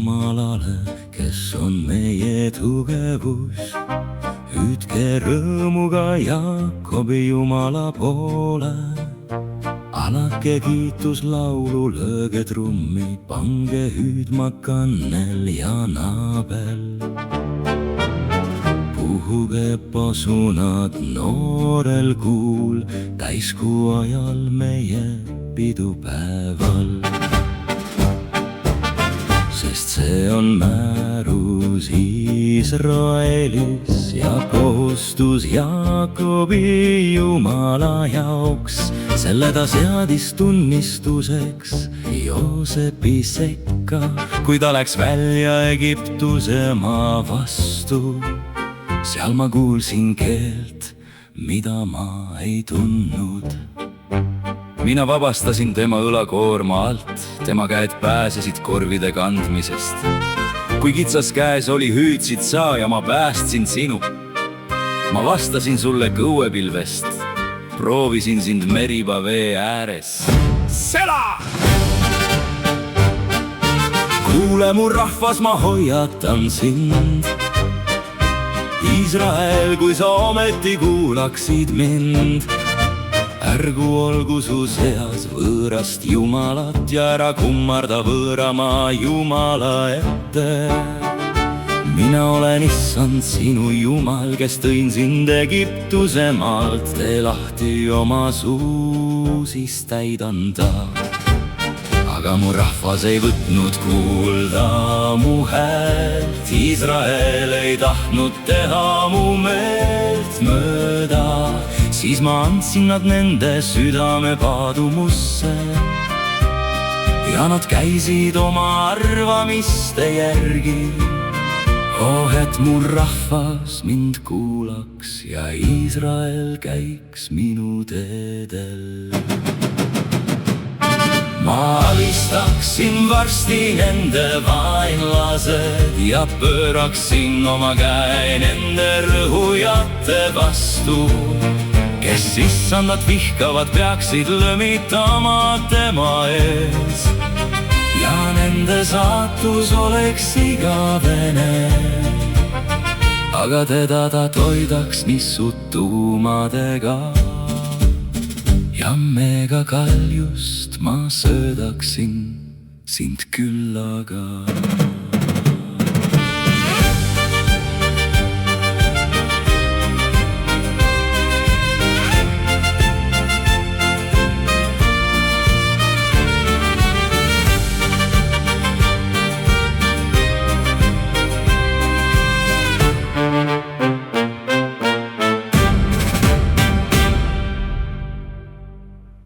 Jumalale, kes on meie tugevus. Hüüdke rõõmuga Jaakobi Jumala poole. Alake kiituslaulu, lööge trummi, pange hüüdma kannel ja naabel. Puhuge pasunad noorel kuul, täiskuu ajal meie pidupäeval. Sest see on määrus Iisraelis ja kohustus Jaakobi Jumala jaoks. Selle ta seadis tunnistuseks Joosepi sekka, kui ta läks välja Egiptuse maa vastu. Seal ma kuulsin keelt, mida ma ei tundnud. Mina vabastasin tema õlakoorma alt, tema käed pääsesid korvide kandmisest. Kui kitsas käes oli, hüüdsid sa ja ma päästsin sinu. Ma vastasin sulle kõuepilvest, proovisin sind Meriba vee ääres. Sela! Kuule mu rahvas, ma hoiatan sind. Iisrael, kui sa ometi kuulaksid mind. Ärgu olgu su seas võõrast Jumalat ja ära kummarda võõramaa Jumala ette. Mina olen Issand, sinu Jumal, kes tõin sind Egiptuse maalt. Tee lahti oma suu, siis täidan ta. Aga mu rahvas ei võtnud kuulda mu häält. Iisrael ei tahtnud teha mu meelt mööda. Siis ma andsin nad nende südame paadumusse ja nad käisid oma arvamiste järgi. Oh, et mu rahvas mind kuulaks ja Iisrael käiks minu teedel. Ma alistaksin varsti nende vaenlased ja pööraksin oma käe nende rõhujate vastu. Kes Issandat vihkavad, peaksid lömitama tema ees ja nende saatus oleks igavene. Aga teda ta toidaks nissud tuumadega ja mega kaljust ma söödaksin sind küllaga.